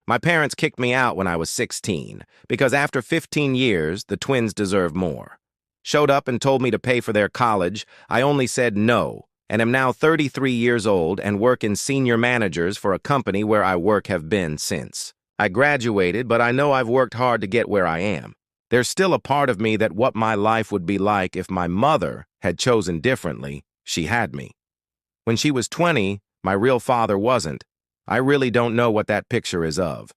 My parents kicked me out when I was 16 because after 15 years, the twins deserve more. Showed up and told me to pay for their college. I only said no, and am now 33 years old and work in senior managers for a company where I work have been since. I graduated, but I know I've worked hard to get where I am. There's still a part of me that what my life would be like if my mother had chosen differently. She had me. When she was 20, my real father wasn't. I really don't know what that picture is of.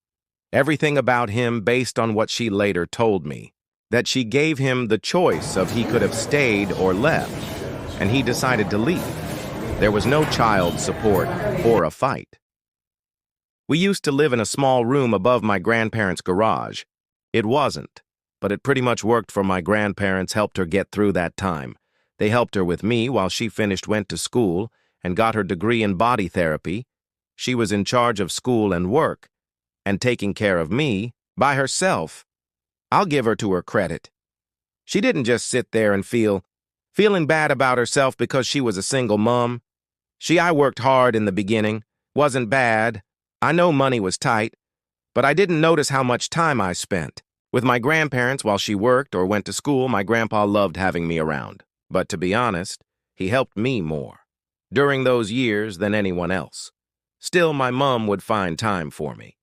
Everything about him based on what she later told me. That she gave him the choice of he could have stayed or left, and he decided to leave. There was no child support or a fight. We used to live in a small room above my grandparents' garage. It wasn't, but it pretty much worked for my grandparents helped her get through that time. They helped her with me while she went to school and got her degree in body therapy. She was in charge of school and work, and taking care of me by herself. I'll give her to her credit. She didn't just sit there and feeling bad about herself because she was a single mom. I worked hard in the beginning, wasn't bad. I know money was tight, but I didn't notice how much time I spent. With my grandparents while she worked or went to school, my grandpa loved having me around. But to be honest, he helped me more during those years than anyone else. Still, my mom would find time for me.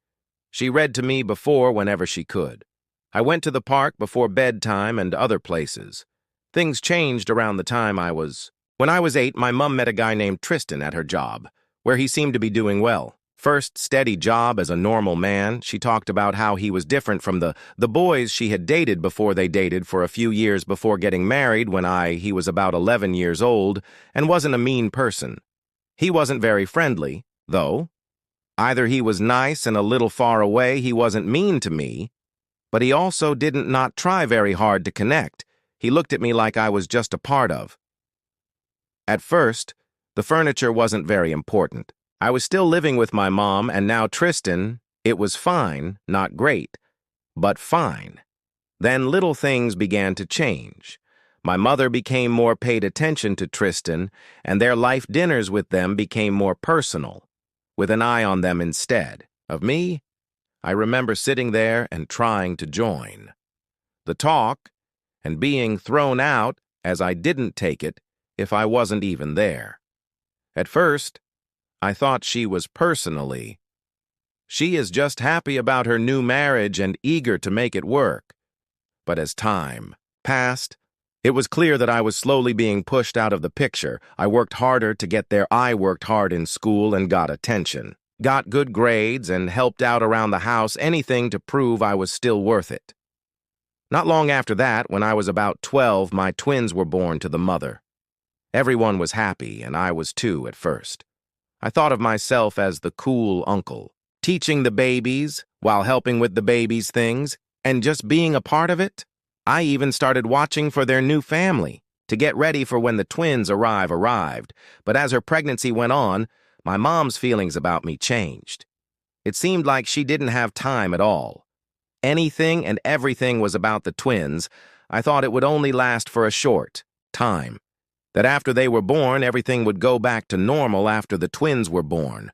She read to me before whenever she could. I went to the park before bedtime and other places. Things changed around the time When I was 8, my mom met a guy named Tristan at her job, where he seemed to be doing well. First steady job as a normal man, she talked about how he was different from the boys she had dated before they dated for a few years before getting married when he was about 11 years old and wasn't a mean person. He wasn't very friendly, though. Either he was nice and a little far away, he wasn't mean to me, but he also didn't not try very hard to connect. He looked at me like I was just a part of. At first, the furniture wasn't very important. I was still living with my mom, and now Tristan, it was fine, not great, but fine. Then little things began to change. My mother became more paid attention to Tristan, and their life dinners with them became more personal, with an eye on them instead of me. I remember sitting there and trying to join the talk and being thrown out as I didn't take it if I wasn't even there. At first, I thought she was personally. She is just happy about her new marriage and eager to make it work. But as time passed, it was clear that I was slowly being pushed out of the picture. I worked harder to get there. I worked hard in school and got attention. Got good grades and helped out around the house, anything to prove I was still worth it. Not long after that, when I was about 12, my twins were born to the mother. Everyone was happy, and I was too at first. I thought of myself as the cool uncle, teaching the babies while helping with the babies' things, and just being a part of it. I even started watching for their new family to get ready for when the twins arrived. But as her pregnancy went on, my mom's feelings about me changed. It seemed like she didn't have time at all. Anything and everything was about the twins. I thought it would only last for a short time. That after they were born, everything would go back to normal after the twins were born.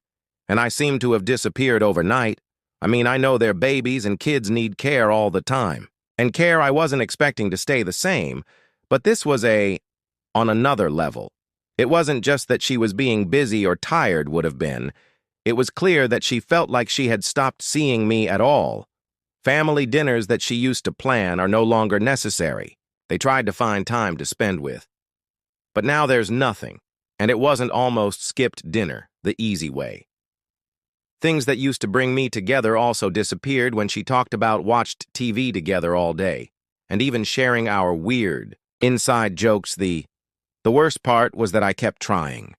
And I seemed to have disappeared overnight. I mean, I know they're babies and kids need care all the time. And care I wasn't expecting to stay the same, but this was on another level. It wasn't just that she was being busy or tired would have been. It was clear that she felt like she had stopped seeing me at all. Family dinners that she used to plan are no longer necessary. They tried to find time to spend with. But now there's nothing, and it wasn't almost skipped dinner, the easy way. Things that used to bring me together also disappeared when she talked about watched TV together all day, and even sharing our weird, inside jokes. The worst part was that I kept trying.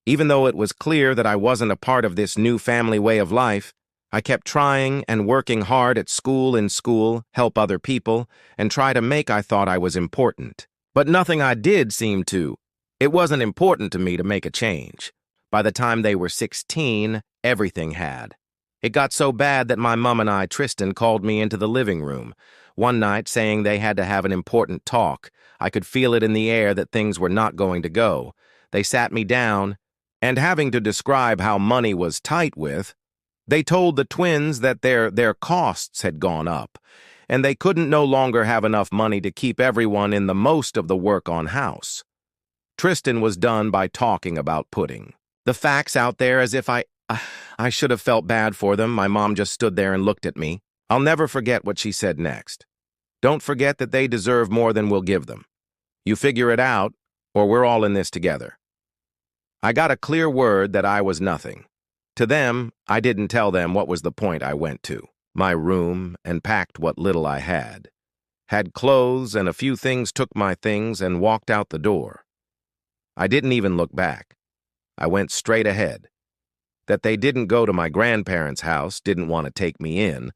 Even though it was clear that I wasn't a part of this new family way of life, I kept trying and working hard at school, help other people, and try to make I thought I was important. But nothing I did seemed to. It wasn't important to me to make a change. By the time they were 16, everything had. It got so bad that my mom and Tristan, called me into the living room one night saying they had to have an important talk. I could feel it in the air that things were not going to go. They sat me down, and having to describe how money was tight with, They told the twins that their costs had gone up, and they couldn't no longer have enough money to keep everyone in the most of the work on house. Tristan was done by talking about putting the facts out there as if I should have felt bad for them. My mom just stood there and looked at me. I'll never forget what she said next. Don't forget that they deserve more than we'll give them. You figure it out, or we're all in this together. I got a clear word that I was nothing. To them, I didn't tell them what was the point I went to my room and packed what little I had. Had clothes and a few things, took my things and walked out the door. I didn't even look back. I went straight ahead. That they didn't go to my grandparents' house, didn't want to take me in,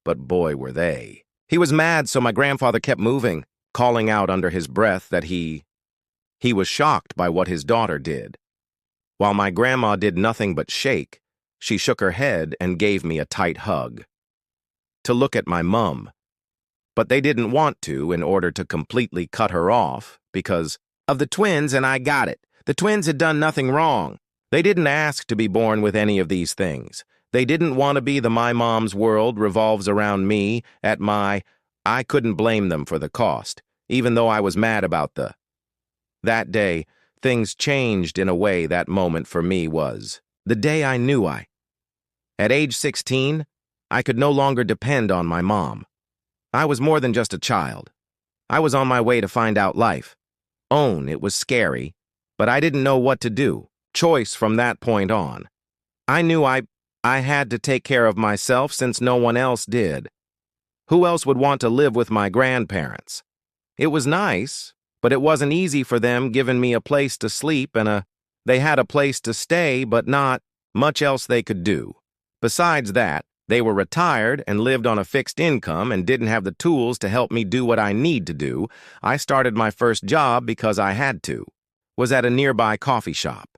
but boy were they. He was mad, so my grandfather kept moving, calling out under his breath that he was shocked by what his daughter did. While my grandma did nothing but shake, she shook her head and gave me a tight hug. To look at my mum. But they didn't want to in order to completely cut her off because of the twins, and I got it. The twins had done nothing wrong. They didn't ask to be born with any of these things. They didn't want to be the my mom's world revolves around me at my... I couldn't blame them for the cost, even though I was mad about That day, things changed in a way. That moment for me was the day I knew At age 16, I could no longer depend on my mom. I was more than just a child. I was on my way to find out life. It was scary, but I didn't know what to do. Choice from that point on. I knew I had to take care of myself since no one else did. Who else would want to live with my grandparents? It was nice, but it wasn't easy for them, giving me a place to sleep and they had a place to stay, but not much else they could do. Besides that, they were retired and lived on a fixed income and didn't have the tools to help me do what I need to do. I started my first job because I had to. Was at a nearby coffee shop.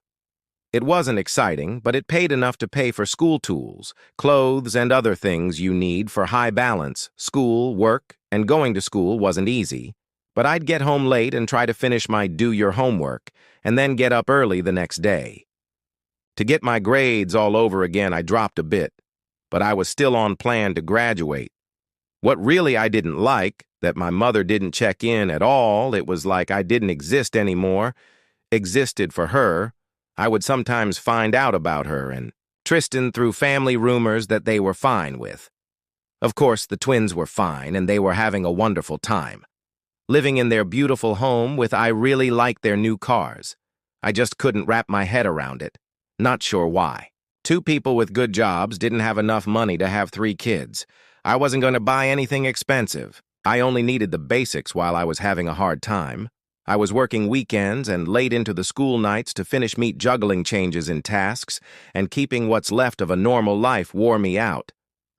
It wasn't exciting, but it paid enough to pay for school tools, clothes, and other things you need for high balance. School, work, and going to school wasn't easy, but I'd get home late and try to finish my do your homework, and then get up early the next day. To get my grades all over again, I dropped a bit, but I was still on plan to graduate. What really I didn't like, that my mother didn't check in at all. It was like I didn't exist anymore. Existed for her. I would sometimes find out about her and Tristan through family rumors that they were fine with. Of course, the twins were fine and they were having a wonderful time. Living in their beautiful home with I really liked their new cars. I just couldn't wrap my head around it. Not sure why. 2 people with good jobs didn't have enough money to have 3 kids. I wasn't going to buy anything expensive. I only needed the basics while I was having a hard time. I was working weekends and late into the school nights to finish meet juggling changes in tasks, and keeping what's left of a normal life wore me out.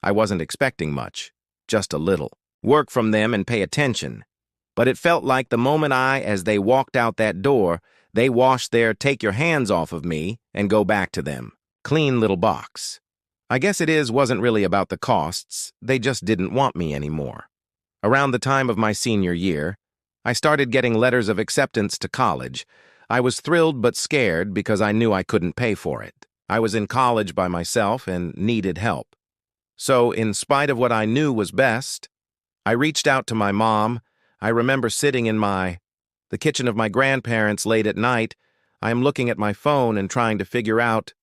I wasn't expecting much, just a little. Work from them and pay attention. But it felt like the moment as they walked out that door, they washed their take your hands off of me and go back to them. Clean little box. I guess wasn't really about the costs, they just didn't want me anymore. Around the time of my senior year, I started getting letters of acceptance to college. I was thrilled but scared because I knew I couldn't pay for it. I was in college by myself and needed help. So, in spite of what I knew was best, I reached out to my mom. I remember sitting in the kitchen of my grandparents late at night. I am looking at my phone and trying to figure out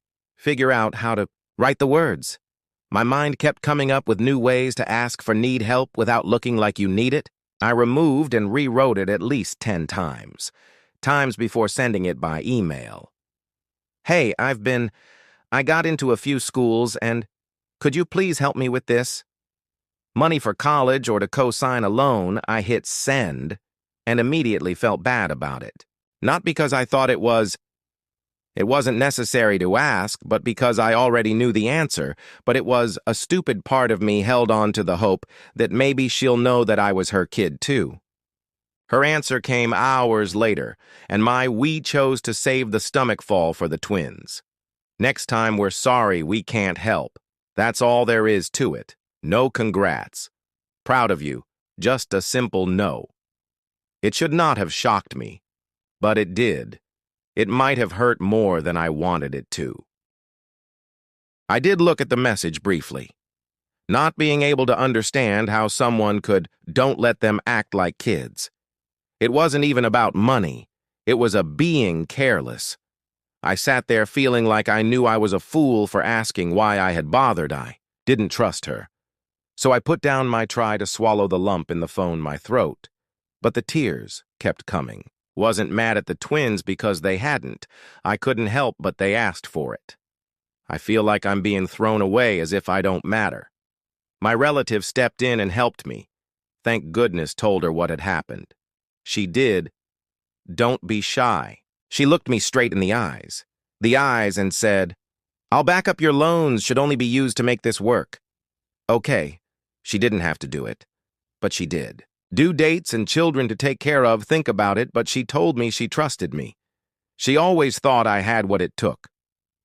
how to write the words. My mind kept coming up with new ways to ask for need help without looking like you need it. I removed and rewrote it at least 10 times before sending it by email. Hey, I got into a few schools and could you please help me with this? Money for college or to co-sign a loan. I hit send and immediately felt bad about it. Not because I thought it wasn't necessary to ask, but because I already knew the answer, but it was a stupid part of me held on to the hope that maybe she'll know that I was her kid too. Her answer came hours later, and we chose to save the stomach fall for the twins. Next time we're sorry we can't help. That's all there is to it. No congrats. Proud of you. Just a simple no. It should not have shocked me, but it did. It might have hurt more than I wanted it to. I did look at the message briefly. Not being able to understand how someone could don't let them act like kids. It wasn't even about money. It was a being careless. I sat there feeling like I knew I was a fool for asking why I had bothered. I didn't trust her. So I put down my try to swallow the lump in the phone my throat. But the tears kept coming. Wasn't mad at the twins because they hadn't. I couldn't help but they asked for it. I feel like I'm being thrown away as if I don't matter. My relative stepped in and helped me. Thank goodness told her what had happened. She did. Don't be shy. She looked me straight in the eyes, and said, I'll back up your loans should only be used to make this work. Okay, she didn't have to do it, but she did. Due dates and children to take care of, think about it, but she told me she trusted me. She always thought I had what it took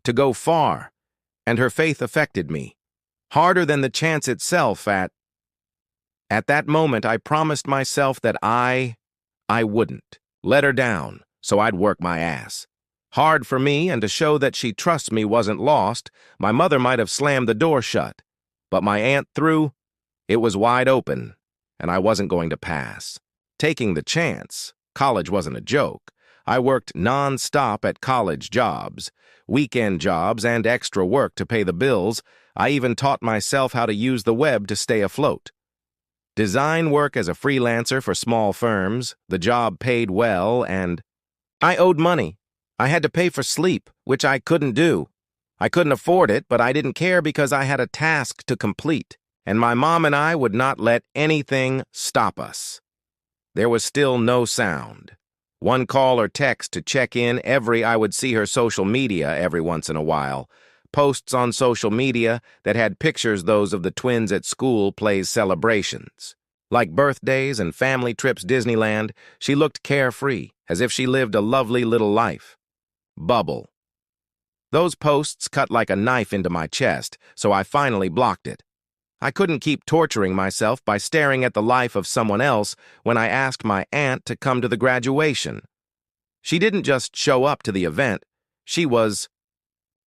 to go far, and her faith affected me, harder than the chance itself. At that moment, I promised myself that I wouldn't let her down, so I'd work my ass. Hard for me, and to show that she trusts me wasn't lost, my mother might have slammed the door shut, but my aunt threw. It was wide open, and I wasn't going to pass. Taking the chance. College wasn't a joke. I worked non-stop at college jobs, weekend jobs, and extra work to pay the bills. I even taught myself how to use the web to stay afloat. Design work as a freelancer for small firms, the job paid well, and I owed money. I had to pay for sleep, which I couldn't do. I couldn't afford it, but I didn't care because I had a task to complete, and my mom and I would not let anything stop us. There was still no sound. One call or text to check in I would see her social media every once in a while. Posts on social media that had pictures those of the twins at school plays celebrations. Like birthdays and family trips Disneyland, she looked carefree, as if she lived a lovely little life. Bubble. Those posts cut like a knife into my chest, so I finally blocked it. I couldn't keep torturing myself by staring at the life of someone else when I asked my aunt to come to the graduation. She didn't just show up to the event, she was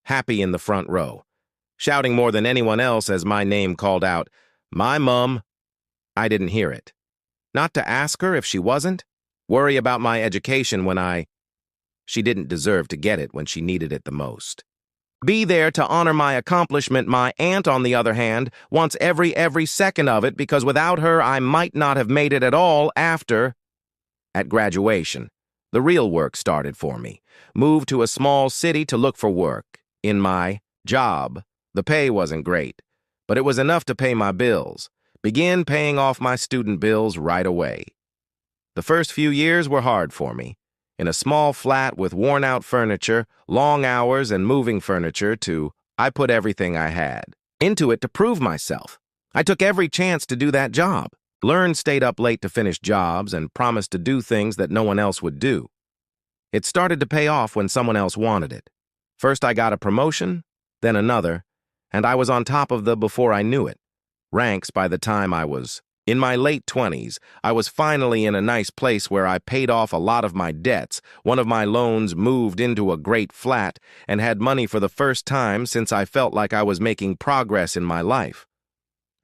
happy in the front row, shouting more than anyone else as my name called out, "My mum." I didn't hear it. Not to ask her if she wasn't, worry about my education when she didn't deserve to get it when she needed it the most. Be there to honor my accomplishment. My aunt, on the other hand, wants every second of it because without her I might not have made it at all after. At graduation, the real work started for me. Moved to a small city to look for work. In my job, the pay wasn't great, but it was enough to pay my bills. Begin paying off my student bills right away. The first few years were hard for me. In a small flat with worn-out furniture, long hours, and moving furniture I put everything I had into it to prove myself. I took every chance to do that job. Learned, stayed up late to finish jobs, and promised to do things that no one else would do. It started to pay off when someone else wanted it. First I got a promotion, then another, and I was on top of before I knew it. Ranks by the time I was in my late 20s, I was finally in a nice place where I paid off a lot of my debts. One of my loans, moved into a great flat, and had money for the first time since I felt like I was making progress in my life.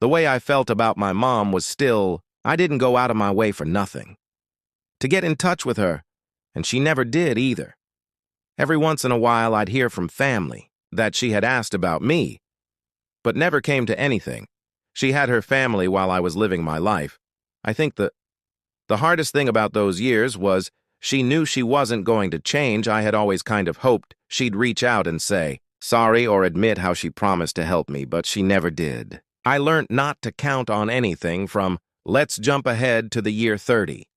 The way I felt about my mom was still, I didn't go out of my way for nothing. To get in touch with her, and she never did either. Every once in a while I'd hear from family that she had asked about me, but never came to anything. She had her family while I was living my life. I think the hardest thing about those years was she knew she wasn't going to change. I had always kind of hoped she'd reach out and say sorry or admit how she promised to help me, but she never did. I learned not to count on anything from let's jump ahead to the year 30.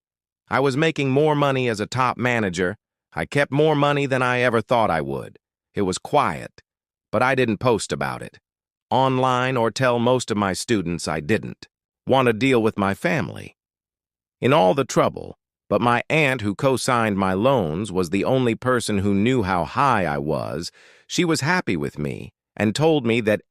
I was making more money as a top manager. I kept more money than I ever thought I would. It was quiet, but I didn't post about it online or tell most of my students I didn't want to deal with my family. In all the trouble, but my aunt who co-signed my loans was the only person who knew how high I was. She was happy with me and told me that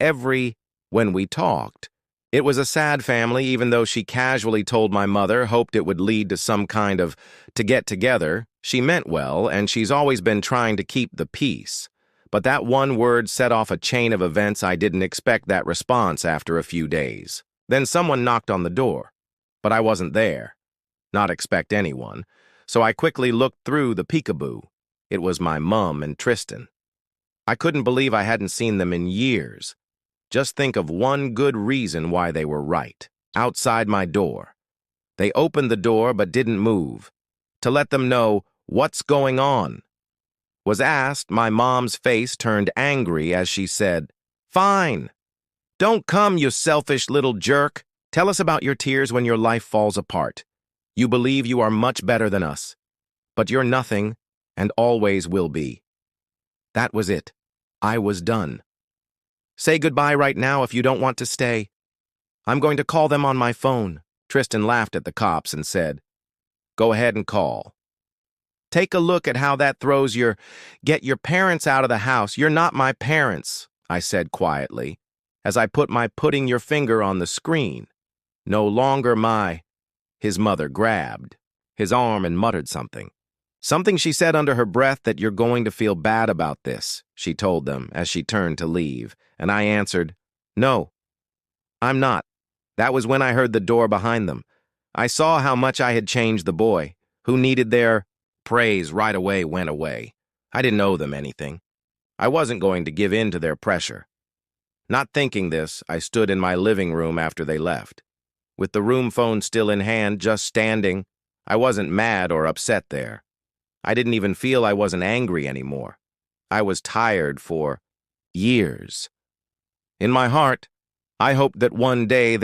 when we talked, it was a sad family, even though she casually told my mother, hoped it would lead to some kind of to get together. She meant well, and she's always been trying to keep the peace. But that one word set off a chain of events. I didn't expect that response after a few days. Then someone knocked on the door, but I wasn't there. Not expect anyone. So I quickly looked through the peekaboo. It was my mum and Tristan. I couldn't believe I hadn't seen them in years. Just think of one good reason why they were right. Outside my door. They opened the door but didn't move. To let them know what's going on. Was asked, my mom's face turned angry as she said, "Fine. Don't come, you selfish little jerk. Tell us about your tears when your life falls apart. You believe you are much better than us. But you're nothing and always will be." That was it. I was done. "Say goodbye right now if you don't want to stay. I'm going to call them on my phone." Tristan laughed at the cops and said, "Go ahead and call. Take a look at how that throws get your parents out of the house. You're not my parents," I said quietly, as I put my putting your finger on the screen. "No longer my—" His mother grabbed his arm and muttered something. "Something she said under her breath that you're going to feel bad about this," she told them as she turned to leave, and I answered, "No, I'm not." That was when I heard the door behind them. I saw how much I had changed the boy, who needed their praise right away went away. I didn't owe them anything. I wasn't going to give in to their pressure. Not thinking this, I stood in my living room after they left. With the room phone still in hand, just standing, I wasn't mad or upset there. I didn't even feel I wasn't angry anymore. I was tired for years. In my heart, I hoped that one day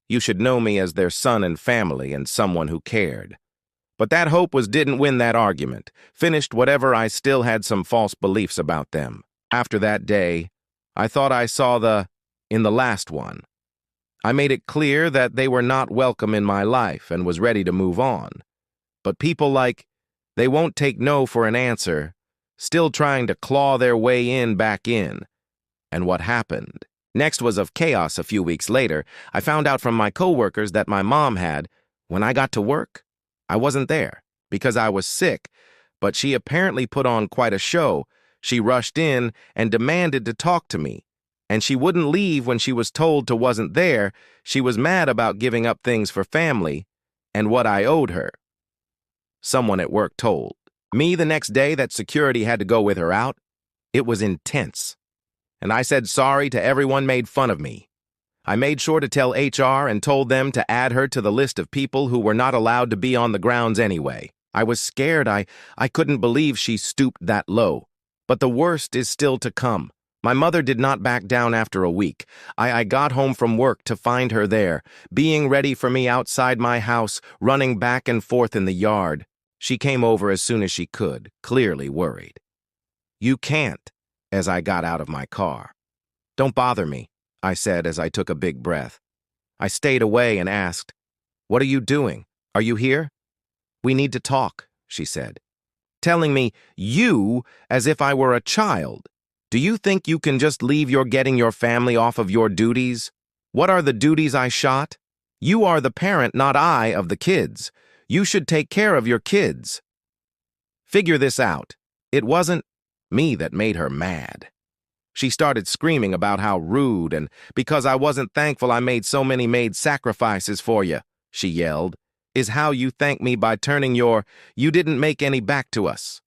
you should know me as their son and family and someone who cared. But that hope didn't win that argument, finished whatever I still had some false beliefs about them. After that day, I thought I saw in the last one. I made it clear that they were not welcome in my life and was ready to move on. But people they won't take no for an answer, still trying to claw their way back in. And what happened next was of chaos. A few weeks later, I found out from my coworkers that my mom when I got to work, I wasn't there because I was sick, but she apparently put on quite a show. She rushed in and demanded to talk to me, and she wouldn't leave when she was told to wasn't there. She was mad about giving up things for family and what I owed her. Someone at work told me the next day that security had to go with her out. It was intense. And I said sorry to everyone made fun of me. I made sure to tell HR and told them to add her to the list of people who were not allowed to be on the grounds anyway. I was scared. I couldn't believe she stooped that low. But the worst is still to come. My mother did not back down after a week. I got home from work to find her there, being ready for me outside my house, running back and forth in the yard. She came over as soon as she could, clearly worried. "You can't," as I got out of my car. "Don't bother me," I said as I took a big breath. I stayed away and asked, "What are you doing? Are you here?" "We need to talk," she said, telling me "you" as if I were a child. "Do you think you can just leave getting your family off of your duties? What are the duties I shot? You are the parent, not I, of the kids. You should take care of your kids. Figure this out." It wasn't me that made her mad. She started screaming about how rude and because I wasn't thankful I made so many sacrifices for you, she yelled, "is how you thank me by turning you didn't make any back to us."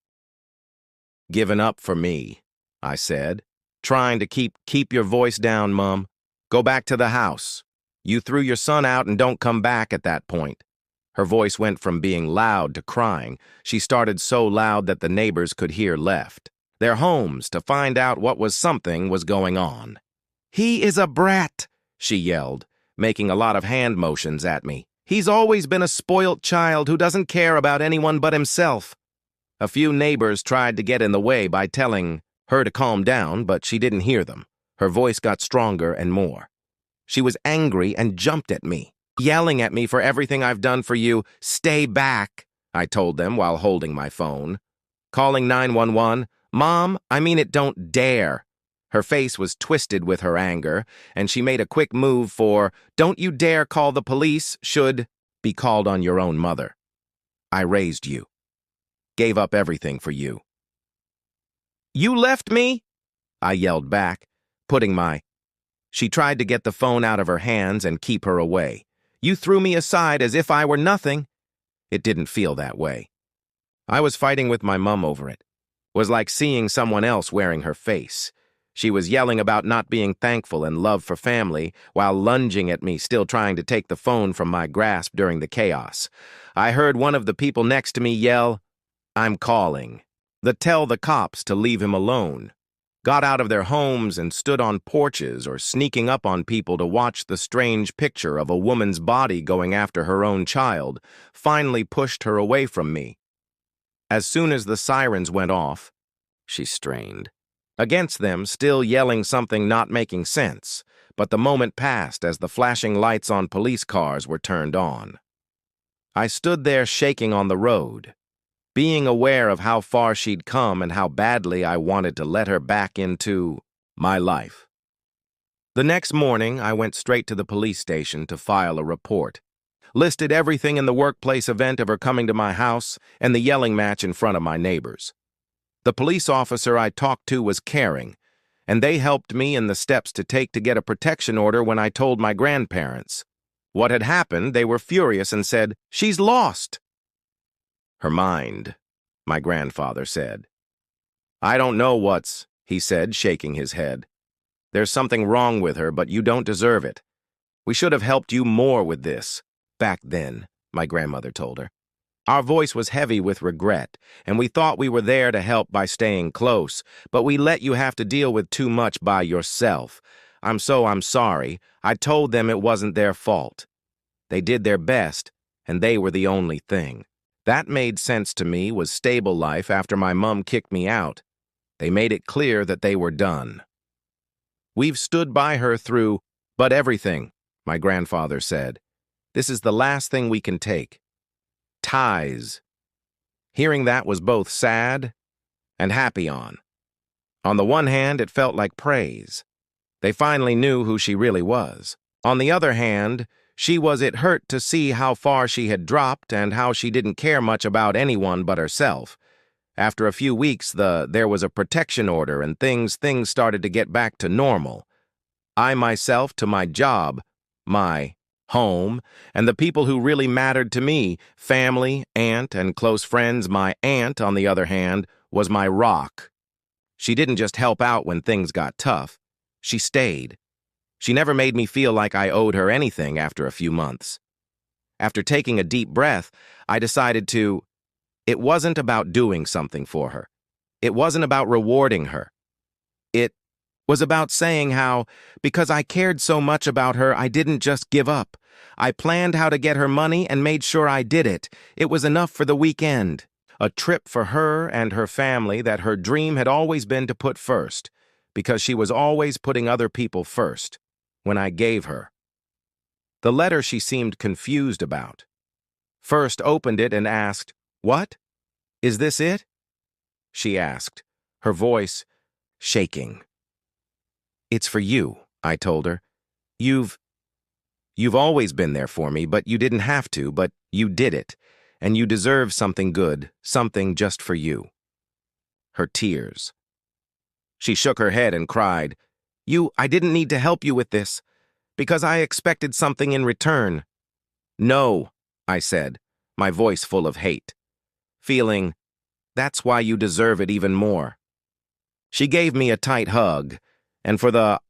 "Given up for me," I said, trying to keep your voice down, Mum. "Go back to the house. You threw your son out and don't come back at that point." Her voice went from being loud to crying. She started so loud that the neighbors could hear left their homes to find out something was going on. "He is a brat," she yelled, making a lot of hand motions at me. "He's always been a spoilt child who doesn't care about anyone but himself." A few neighbors tried to get in the way by telling her to calm down, but she didn't hear them. Her voice got stronger and more. She was angry and jumped at me, yelling at me for everything I've done for you. "Stay back," I told them while holding my phone. Calling 911, "Mom, I mean it, don't dare." Her face was twisted with her anger, and she made a quick move for, "Don't you dare call the police, should be called on your own mother. I raised you. Gave up everything for you. You left me?" I yelled back, putting my... She tried to get the phone out of her hands and keep her away. You threw me aside as if I were nothing. It didn't feel that way. I was fighting with my mum over it. Was like seeing someone else wearing her face. She was yelling about not being thankful and love for family while lunging at me, still trying to take the phone from my grasp during the chaos. I heard one of the people next to me yell, "I'm calling." Tell the cops to leave him alone. Got out of their homes and stood on porches or sneaking up on people to watch the strange picture of a woman's body going after her own child, finally pushed her away from me. As soon as the sirens went off, she strained. Against them, still yelling something not making sense, but the moment passed as the flashing lights on police cars were turned on. I stood there shaking on the road, being aware of how far she'd come and how badly I wanted to let her back into my life. The next morning, I went straight to the police station to file a report. Listed everything in the workplace event of her coming to my house and the yelling match in front of my neighbors. The police officer I talked to was caring, and they helped me in the steps to take to get a protection order when I told my grandparents. What had happened, they were furious and said, "She's lost." Her mind, my grandfather said. I don't know what's, he said, shaking his head. There's something wrong with her, but you don't deserve it. We should have helped you more with this. Back then, my grandmother told her. Our voice was heavy with regret, and we thought we were there to help by staying close, but we let you have to deal with too much by yourself. I'm sorry. I told them it wasn't their fault. They did their best, and they were the only thing. That made sense to me was stable life after my mum kicked me out. They made it clear that they were done. We've stood by her through, but everything, my grandfather said. This is the last thing we can take. Ties. Hearing that was both sad and happy on. On the one hand, it felt like praise. They finally knew who she really was. On the other hand, it hurt to see how far she had dropped and how she didn't care much about anyone but herself. After a few weeks, there was a protection order and things started to get back to normal. I myself to my job, my home, and the people who really mattered to me, family, aunt, and close friends. My aunt, on the other hand, was my rock. She didn't just help out when things got tough. She stayed. She never made me feel like I owed her anything after a few months. After taking a deep breath, I decided it wasn't about doing something for her. It wasn't about rewarding her. It was about saying how, because I cared so much about her, I didn't just give up. I planned how to get her money and made sure I did it. It was enough for the weekend. A trip for her and her family that her dream had always been to put first, because she was always putting other people first, when I gave her. The letter she seemed confused about. First opened it and asked, "What? Is this it?" She asked, her voice shaking. "It's for you," I told her. You've always been there for me, but you didn't have to, but you did it, and you deserve something good, something just for you." Her tears. She shook her head and cried, I didn't need to help you with this, because I expected something in return." "No," I said, my voice full of hate, feeling, "That's why you deserve it even more." She gave me a tight hug, and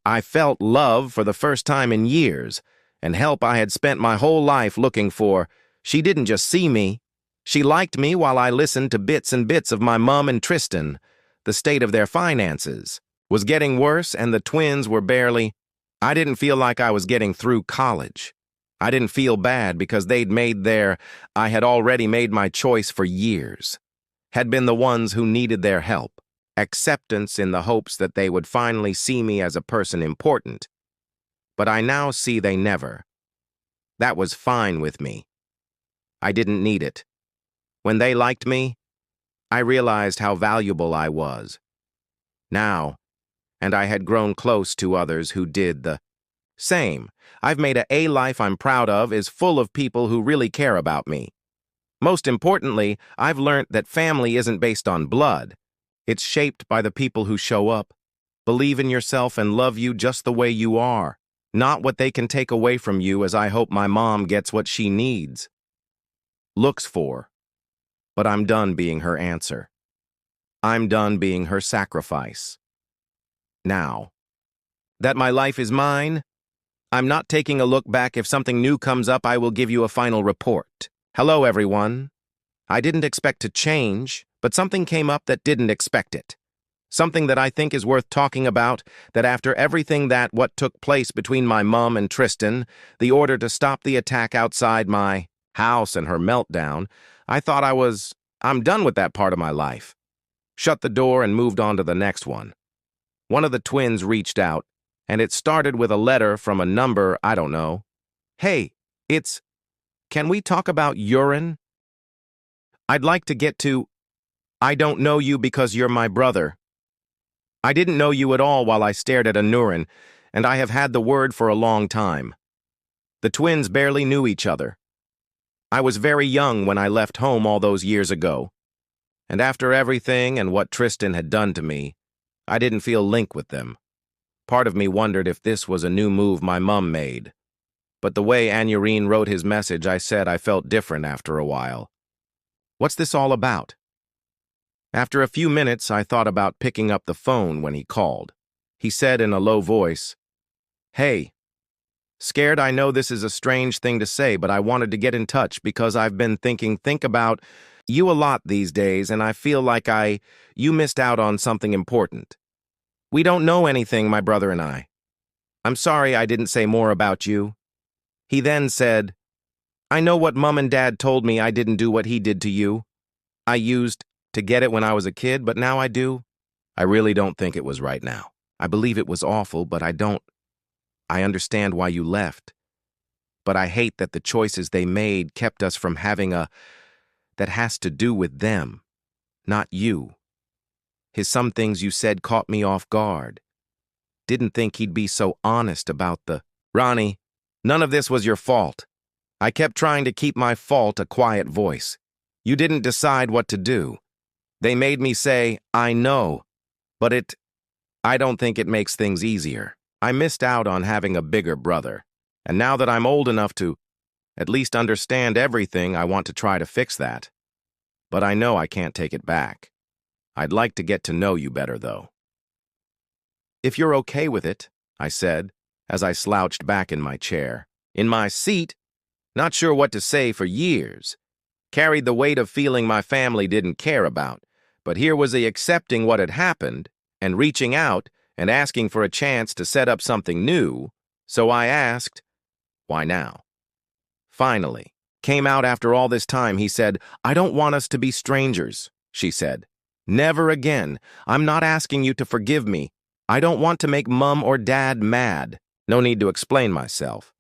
I felt love for the first time in years, and help I had spent my whole life looking for. She didn't just see me. She liked me while I listened to bits and bits of my mum and Tristan. The state of their finances was getting worse, and the twins were barely... I didn't feel like I was getting through college. I didn't feel bad because I had already made my choice for years. Had been the ones who needed their help. Acceptance in the hopes that they would finally see me as a person important. But I now see they never. That was fine with me. I didn't need it. When they liked me, I realized how valuable I was. Now, and I had grown close to others who did the same. I've made a life I'm proud of is full of people who really care about me. Most importantly, I've learned that family isn't based on blood. It's shaped by the people who show up, believe in yourself, and love you just the way you are, not what they can take away from you, as I hope my mom gets what she needs, looks for. But I'm done being her answer. I'm done being her sacrifice. Now that my life is mine, I'm not taking a look back. If something new comes up, I will give you a final report. Hello, everyone. I didn't expect to change, but something came up that didn't expect it. Something that I think is worth talking about, that after everything what took place between my mom and Tristan, the order to stop the attack outside my house and her meltdown, I thought I'm done with that part of my life. Shut the door and moved on to the next one. One of the twins reached out, and it started with a letter from a number I don't know. Hey, can we talk about urine? I'd like to get to, I don't know you because you're my brother. I didn't know you at all while I stared at a urine, and I have had the word for a long time. The twins barely knew each other. I was very young when I left home all those years ago, and after everything and what Tristan had done to me, I didn't feel linked with them. Part of me wondered if this was a new move my mom made. But the way Anurine wrote his message, I said I felt different after a while. What's this all about? After a few minutes, I thought about picking up the phone when he called. He said in a low voice, "Hey, scared, I know this is a strange thing to say, but I wanted to get in touch because I've been think about you a lot these days, and I feel like you missed out on something important. We don't know anything, my brother and I. I'm sorry I didn't say more about you." He then said, "I know what Mom and Dad told me. I didn't do what he did to you. I used to get it when I was a kid, but now I do. I really don't think it was right now. I believe it was awful, but I understand why you left. But I hate that the choices they made kept us from having that has to do with them, not you. Some things you said caught me off guard. Didn't think he'd be so honest about Ronnie, none of this was your fault. I kept trying to keep my fault a quiet voice. You didn't decide what to do. They made me say, I know, but I don't think it makes things easier. I missed out on having a bigger brother, and now that I'm old enough to at least understand everything, I want to try to fix that. But I know I can't take it back. I'd like to get to know you better, though." "If you're okay with it," I said, as I slouched back in my chair. In my seat, not sure what to say for years. Carried the weight of feeling my family didn't care about, but here was the accepting what had happened and reaching out and asking for a chance to set up something new, so I asked, "Why now?" Finally, came out after all this time, he said, "I don't want us to be strangers," she said. "Never again. I'm not asking you to forgive me. I don't want to make Mom or Dad mad. No need to explain myself.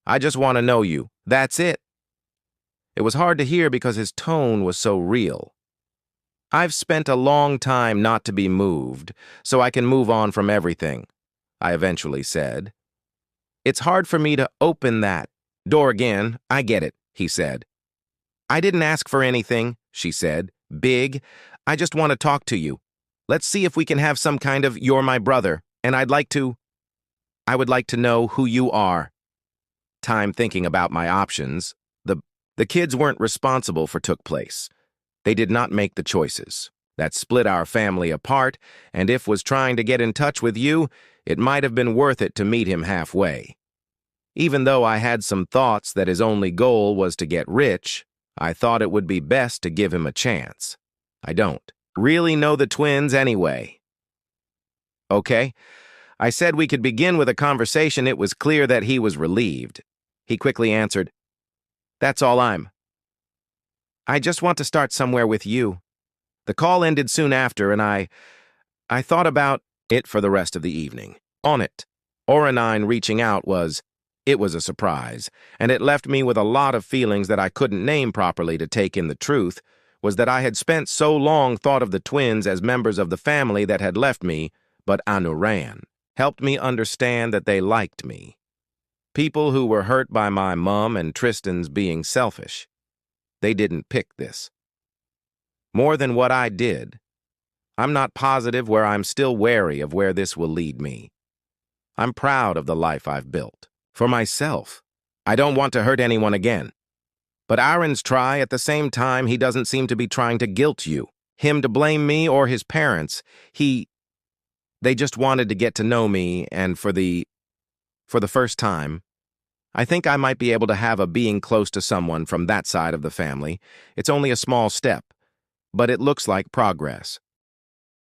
I just want to know you. That's it." It was hard to hear because his tone was so real. "I've spent a long time not to be moved, so I can move on from everything," I eventually said. "It's hard for me to open that door again. I get it," he said. "I didn't ask for anything," she said. "Big. I just want to talk to you. Let's see if we can have some kind of you're my brother, and I would like to know who you are." Time thinking about my options. The kids weren't responsible for took place. They did not make the choices. That split our family apart, and if was trying to get in touch with you, it might have been worth it to meet him halfway. Even though I had some thoughts that his only goal was to get rich, I thought it would be best to give him a chance. I don't really know the twins anyway. "Okay." I said we could begin with a conversation. It was clear that he was relieved. He quickly answered, "That's all I just want to start somewhere with you." The call ended soon after, and I thought about it for the rest of the evening. On it, Oranine reaching out was a surprise, and it left me with a lot of feelings that I couldn't name properly to take in. The truth was that I had spent so long thought of the twins as members of the family that had left me, but Anurine helped me understand that they liked me. People who were hurt by my mom and Tristan's being selfish. They didn't pick this. More than what I did. I'm not positive where I'm still wary of where this will lead me. I'm proud of the life I've built. For myself. I don't want to hurt anyone again. But Aaron's try, at the same time, he doesn't seem to be trying to guilt you. Him to blame me or his parents. They just wanted to get to know me, and for the first time, I think I might be able to have a being close to someone from that side of the family. It's only a small step, but it looks like progress.